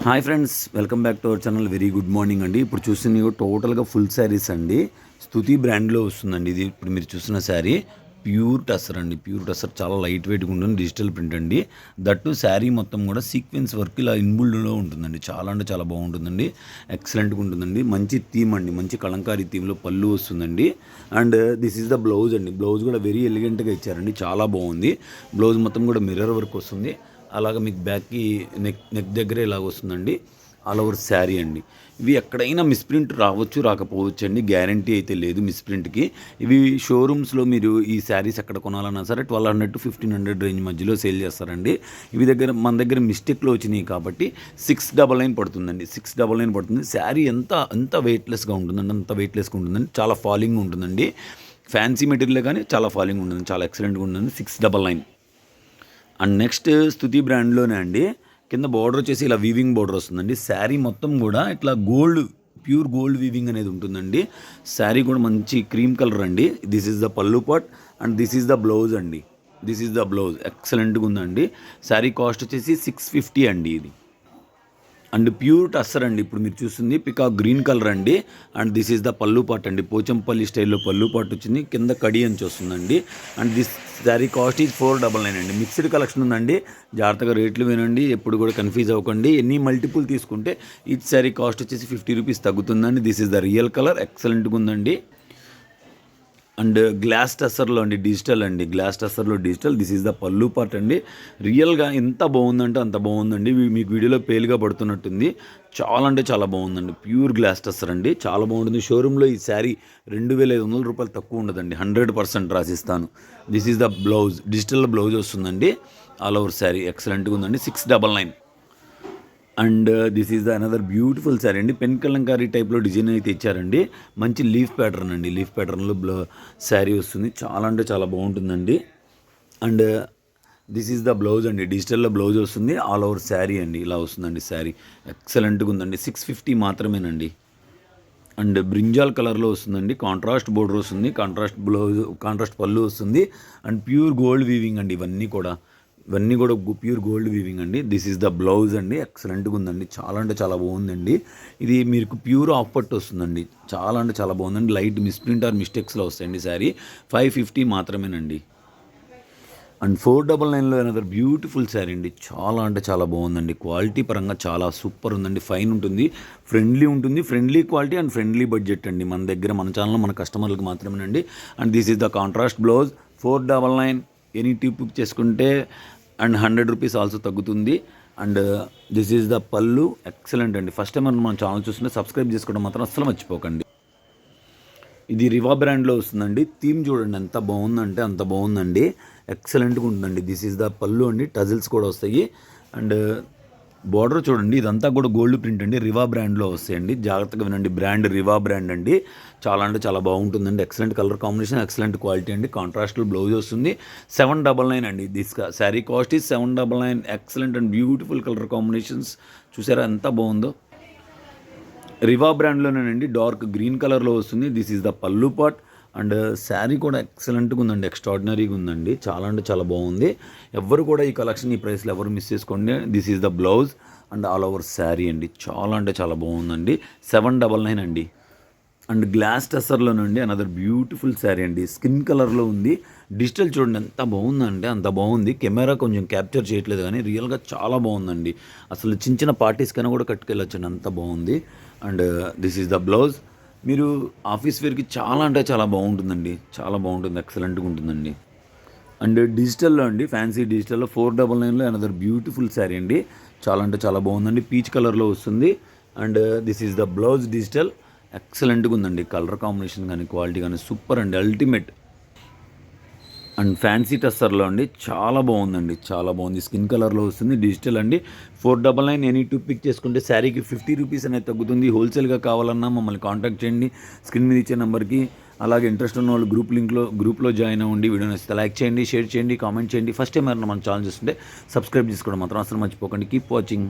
Hi friends, welcome back to our channel. Very good morning అండి. ఇప్పుడు చూసిన టోటల్గా ఫుల్ శారీస్ అండి. స్తుతి బ్రాండ్లో వస్తుందండి. ఇది ఇప్పుడు మీరు చూసిన శారీ ప్యూర్ టస్సర్ అండి. ప్యూర్ టస్సర్ చాలా లైట్ వెయిట్గా ఉంటుంది. డిజిటల్ ప్రింట్ అండి. దట్టు శారీ మొత్తం కూడా సీక్వెన్స్ వర్క్ ఇలా ఇన్బుల్డ్లో ఉంటుందండి. చాలా అంటే చాలా బాగుంటుందండి. ఎక్సలెంట్గా ఉంటుందండి. మంచి థీమ్ అండి. మంచి కలంకారీ థీమ్లో పళ్ళు వస్తుందండి. And this is the blouse అండి. బ్లౌజ్ కూడా వెరీ ఎలిగెంట్గా ఇచ్చారండి. చాలా బాగుంది. బ్లౌజ్ మొత్తం కూడా మిర్రర్ వర్క్ వస్తుంది. అలాగ మీకు బ్యాక్కి నెక్ దగ్గర ఇలాగ వస్తుందండి. ఆల్ ఓవర్ శారీ అండి. ఇవి ఎక్కడైనా మిస్ప్రింట్ రావచ్చు, రాకపోవచ్చు అండి. గ్యారంటీ అయితే లేదు మిస్ప్రింట్కి. ఇవి షోరూమ్స్లో మీరు ఈ శారీస్ ఎక్కడ కొనాలన్నా సరే 1200 to 1500 రేంజ్ మధ్యలో సేల్ చేస్తారండి. ఇవి మన దగ్గర మిస్టేక్లో వచ్చినాయి కాబట్టి 699 పడుతుందండి. 699 పడుతుంది. శారీ ఎంత వెయిట్లెస్గా ఉంటుందండి, అంత వెయిట్లెస్గా ఉంటుందండి. చాలా ఫాలింగ్ ఉంటుందండి. ఫ్యాన్సీ మెటీరియల్ కానీ చాలా ఫాలింగ్ ఉంటుంది. చాలా ఎక్సలెంట్గా ఉంటుందండి. 699. అండ్ నెక్స్ట్ స్తుతి బ్రాండ్లోనే అండి. కింద బార్డర్ వచ్చేసి ఇలా వీవింగ్ బార్డర్ వస్తుందండి. శారీ మొత్తం కూడా ఇట్లా ప్యూర్ గోల్డ్ వీవింగ్ అనేది ఉంటుందండి. శారీ కూడా మంచి క్రీమ్ కలర్ అండి. This is the pallu part and this is the blouse అండి. This is the blouse. ఎక్సలెంట్గా ఉందండి. శారీ కాస్ట్ వచ్చేసి 650 అండి. ఇది అండ్ ప్యూర్ టస్సర్ అండి. ఇప్పుడు మీరు చూస్తుంది పికాక్ గ్రీన్ కలర్ అండి. And this is the pallu pot అండి. పోచంపల్లి స్టైల్లో పల్లు పాట్ వచ్చింది. కింద కడి అంచు వస్తుందండి. And this sari cost is 499 అండి. మిక్స్డ్ కలెక్షన్ ఉందండి. జాగ్రత్తగా రేట్లు వినండి. ఎప్పుడు కూడా కన్ఫ్యూజ్ అవ్వకండి. ఎన్ని మల్టిపుల్ తీసుకుంటే ఈ శారీ కాస్ట్ వచ్చేసి 50 రూపీస్ తగ్గుతుందండి. This is the real colour. ఎక్సలెంట్గా ఉందండి. అండ్ గ్లాస్ టస్సర్లో అండి, డిజిటల్ అండి. గ్లాస్ టస్సర్లో digital. This is the pallu part అండి. రియల్గా ఎంత బాగుందంటే అంత బాగుందండి. మీకు వీడియోలో పేలుగా పడుతున్నట్టుంది. చాలా అంటే చాలా బాగుందండి. ప్యూర్ గ్లాస్ టస్సర్ అండి. చాలా బాగుంటుంది. షోరూంలో ఈ శారీ 2500 రూపాయలు తక్కువ ఉండదండి. 100% రాసిస్తాను. This is the blouse. Digital blouse వస్తుందండి. ఆల్ ఓవర్ శారీ ఎక్సలెంట్గా ఉందండి. 699. And this is the another beautiful sari అండి. పెన్ కలంకారీ టైప్లో డిజైన్ అయితే ఇచ్చారండి. మంచి లీఫ్ ప్యాటర్న్ అండి. లీఫ్ ప్యాటర్న్లో శారీ వస్తుంది. చాలా అంటే చాలా బాగుంటుందండి. And this is the blouse అండి. డిజిటల్లో బ్లౌజ్ వస్తుంది. ఆల్ ఓవర్ శారీ అండి. ఇలా వస్తుందండి శారీ. ఎక్సలెంట్గా ఉందండి. 650 మాత్రమేనండి. అండ్ బ్రింజాల్ కలర్లో వస్తుందండి. కాంట్రాస్ట్ బోర్డర్ వస్తుంది. కాంట్రాస్ట్ బ్లౌజ్, కాంట్రాస్ట్ పళ్ళు వస్తుంది. అండ్ ప్యూర్ గోల్డ్ వీవింగ్ అండి. ఇవన్నీ కూడా ప్యూర్ గోల్డ్ వీవింగ్ అండి. దిస్ ఈజ్ ద బ్లౌజ్ అండి. ఎక్సలెంట్గా ఉందండి. చాలా అంటే చాలా బాగుందండి. ఇది మీకు ప్యూర్ ఆఫ్ పట్టు వస్తుందండి. చాలా అంటే చాలా బాగుందండి. లైట్ మిస్ప్రింట్ ఆర్ మిస్టేక్స్లో వస్తాయండి. శారీ 550 మాత్రమేనండి. అండ్ 499లో అనదర్ బ్యూటిఫుల్ శారీ అండి. చాలా అంటే చాలా బాగుందండి. క్వాలిటీ పరంగా చాలా సూపర్ ఉందండి. ఫైన్ ఉంటుంది. ఫ్రెండ్లీ ఉంటుంది. Friendly quality and friendly budget అండి. మన ఛానల్లో మన కస్టమర్లకు మాత్రమేనండి. And this is the contrast blouse. 499. Any tip చేసుకుంటే అండ్ 100 రూపీస్ ఆల్సో తగ్గుతుంది. And this is the pallu. Excellent అండి. ఫస్ట్ టైం మన ఛానల్ చూస్తుంటే సబ్స్క్రైబ్ చేసుకోవడం మాత్రం అస్సలు మర్చిపోకండి. ఇది రివా బ్రాండ్లో వస్తుందండి. థీమ్ చూడండి ఎంత బాగుందంటే అంత బాగుందండి. ఎక్సలెంట్గా ఉంటుందండి. దిస్ ఈజ్ ద పళ్ళు అండి. టజిల్స్ కూడా వస్తాయి. అండ్ బార్డర్ చూడండి. ఇదంతా కూడా గోల్డ్ ప్రింట్ అండి. రివా బ్రాండ్లో వస్తాయండి. జాగ్రత్తగా వినండి. బ్రాండ్ రివా బ్రాండ్ అండి. చాలా అంటే చాలా బాగుంటుందండి. Excellent colour combination, excellent quality అండి. కాంట్రాస్ట్లో బ్లౌజ్ వస్తుంది. 799 అండి. This sari cost is 799. Excellent and beautiful colour combinations. చూసారా ఎంత బాగుందో. రివా బ్రాండ్లోనేనండి. డార్క్ గ్రీన్ కలర్లో వస్తుంది. This is the pallu part. And sari కూడా ఎక్సలెంట్గా ఉందండి. ఎక్స్ట్రాడినరీగా ఉందండి. చాలా అంటే చాలా బాగుంది. ఎవరు కూడా ఈ కలెక్షన్ ఈ ప్రైస్లో ఎవరు మిస్ చేసుకోండి. This is the blouse and all over sari అండి. చాలా అంటే చాలా బాగుందండి. 799 అండి. అండ్ గ్లాస్ టస్సర్లోనండి అనదర్ బ్యూటిఫుల్ శారీ అండి. స్కిన్ కలర్లో ఉంది. డిజిటల్ చూడండి ఎంత బాగుందంటే అంత బాగుంది. కెమెరా కొంచెం క్యాప్చర్ చేయట్లేదు కానీ రియల్గా చాలా బాగుందండి. అసలు చిన్న చిన్న పార్టీస్ కన్నా కూడా కట్టుకెళ్ళొచ్చండి. అంత బాగుంది. And this is the blouse. మీరు ఆఫీస్ వేర్కి చాలా అంటే చాలా బాగుంటుందండి. చాలా బాగుంటుంది. ఎక్సలెంట్గా ఉంటుందండి. అండ్ డిజిటల్లో అండి, ఫ్యాన్సీ డిజిటల్లో 499లో అనదర్ బ్యూటిఫుల్ శారీ అండి. చాలా అంటే చాలా బాగుందండి. పీచ్ కలర్లో వస్తుంది. And this is the blouse digital. ఎక్సలెంట్గా ఉందండి. కలర్ కాంబినేషన్ కానీ క్వాలిటీ కానీ సూపర్ అండి. అల్టిమేట్. అండ్ ఫ్యాన్సీ టస్సర్లో అండి. చాలా బాగుందండి. చాలా బాగుంది. స్కిన్ కలర్లో వస్తుంది. డిజిటల్ అండి. 499. ఎనీ టూ పిక్ చేసుకుంటే శారీకి 50 రూపీస్ అనేది తగ్గుతుంది. హోల్సేల్గా కావాలన్నా మమ్మల్ని కాంటాక్ట్ చేయండి స్క్రీన్ మీద ఇచ్చే నెంబర్కి. అలాగే ఇంట్రెస్ట్ ఉన్న వాళ్ళు గ్రూప్లో జాయిన్ అవ్వండి. వీడియో నచ్చితే లైక్ చేయండి, షేర్ చేయండి, కామెంట్ చేయండి. ఫస్ట్ టైం ఎవరైనా మన ఛానల్ చూస్తుంటే సబ్స్క్రైబ్ చేసుకోవడం మాత్రం అసలు మర్చిపోకండి. Keep watching.